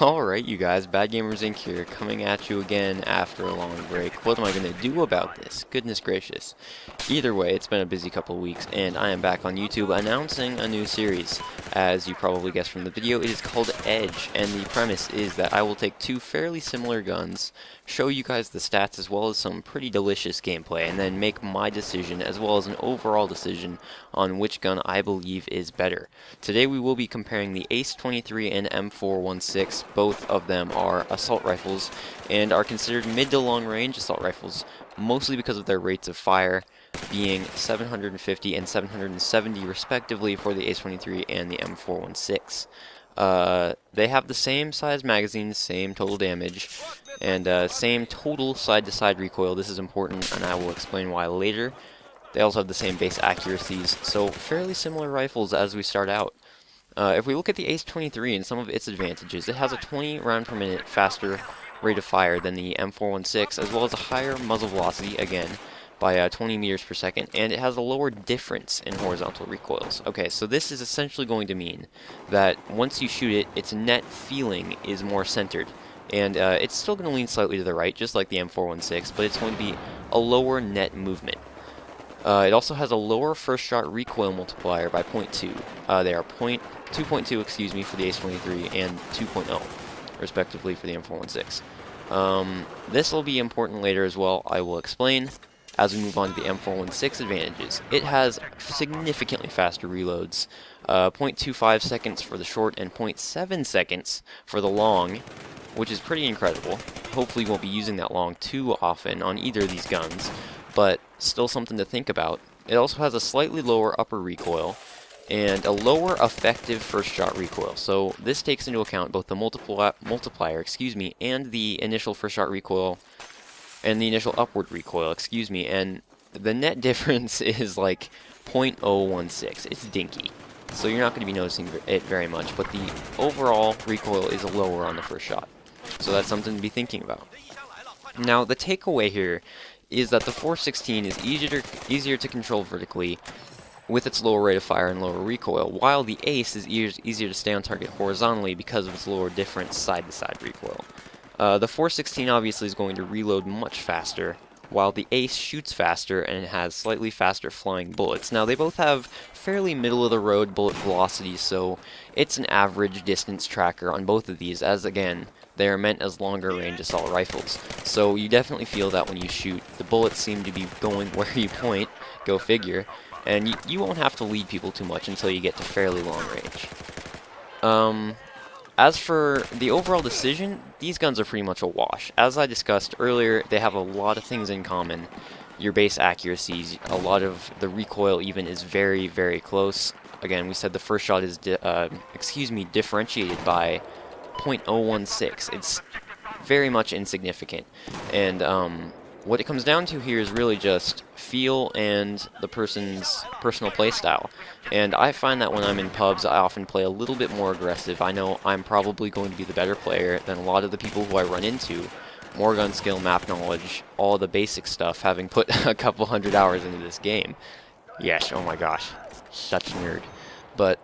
Alright you guys, BADGamersInc here, coming at you again after a long break. What am I going to do about this? Goodness gracious. Either way, it's been a busy couple of weeks, and I am back on YouTube announcing a new series. As you probably guessed from the video, it is called Edge, and the premise is that I will take two fairly similar guns, show you guys the stats as well as some pretty delicious gameplay, and then make my decision as well as an overall decision on which gun I believe is better. Today we will be comparing the ACE-23 and M416. Both of them are assault rifles and are considered mid to long range assault rifles, mostly because of their rates of fire being 750 and 770 respectively for the ACE-23 and the M416. They have the same size magazines, same total damage, and same total side-to-side recoil. This is important, and I will explain why later. They also have the same base accuracies, so fairly similar rifles as we start out. If we look at the ACE-23 and some of its advantages, it has a 20 round per minute faster rate of fire than the M416, as well as a higher muzzle velocity, again, by 20 meters per second, and it has a lower difference in horizontal recoils. Okay, so this is essentially going to mean that once you shoot it, its net feeling is more centered. And it's still going to lean slightly to the right, just like the M416, but it's going to be a lower net movement. It also has a lower first shot recoil multiplier by 0.2. They are 2.2, excuse me, for the ACE-23 and 2.0, respectively, for the M416. This will be important later as well. I will explain as we move on to the M416 advantages. It has significantly faster reloads, 0.25 seconds for the short and 0.7 seconds for the long, which is pretty incredible. Hopefully we won't be using that long too often on either of these guns, but still something to think about. It also has a slightly lower upper recoil and a lower effective first shot recoil. So this takes into account both the multiplier, and the initial first shot recoil and the initial upward recoil, and the net difference is like 0.016. It's dinky. So you're not going to be noticing it very much, but the overall recoil is lower on the first shot. So that's something to be thinking about. Now, the takeaway here is that the 416 is easier to control vertically with its lower rate of fire and lower recoil, while the ACE is easier to stay on target horizontally because of its lower difference side-to-side recoil. The 416 obviously is going to reload much faster, while the ACE shoots faster and has slightly faster flying bullets. Now, they both have fairly middle-of-the-road bullet velocities, so it's an average distance tracker on both of these, as again, they are meant as longer-range assault rifles. So you definitely feel that when you shoot, the bullets seem to be going where you point, go figure, and you won't have to lead people too much until you get to fairly long range. As for the overall decision, these guns are pretty much a wash. As I discussed earlier, they have a lot of things in common. Your base accuracies, a lot of the recoil even is very, very close. Again, we said the first shot is differentiated by 0.016. It's very much insignificant. And what it comes down to here is really just feel and the person's personal playstyle. And I find that when I'm in pubs, I often play a little bit more aggressive. I know I'm probably going to be the better player than a lot of the people who I run into. More gun skill, map knowledge, all the basic stuff, having put a couple hundred hours into this game. Yes, oh my gosh, such a nerd. But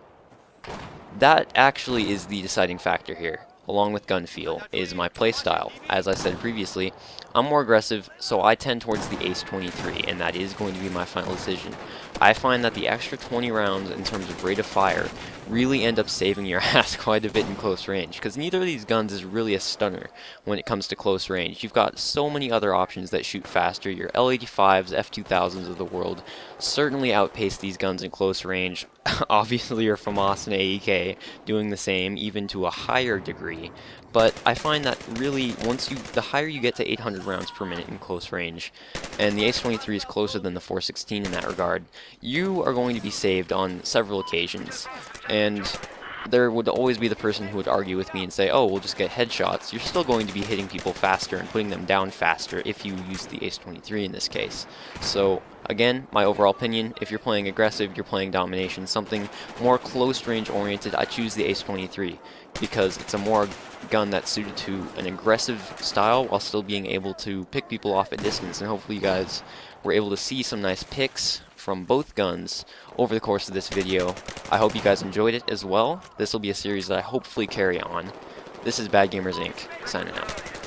that actually is the deciding factor here, along with gun feel, is my playstyle. As I said previously, I'm more aggressive, so I tend towards the ACE-23, and that is going to be my final decision. I find that the extra 20 rounds in terms of rate of fire really end up saving your ass quite a bit in close range, because neither of these guns is really a stunner when it comes to close range. You've got so many other options that shoot faster. Your L85s, F2000s of the world certainly outpace these guns in close range. Obviously your FAMAS and AEK doing the same, even to a higher degree. But I find that really, the higher you get to 800 rounds per minute in close range, and the ACE-23 is closer than the 416 in that regard, you are going to be saved on several occasions. And there would always be the person who would argue with me and say, oh, we'll just get headshots. You're still going to be hitting people faster and putting them down faster if you use the ACE-23 in this case. So, again, my overall opinion, if you're playing aggressive, you're playing domination, something more close range oriented, I choose the ACE-23 because it's a more gun that's suited to an aggressive style while still being able to pick people off at distance. And hopefully you guys were able to see some nice picks from both guns over the course of this video. I hope you guys enjoyed it as well. This will be a series that I hopefully carry on. This is BADGamersInc signing out.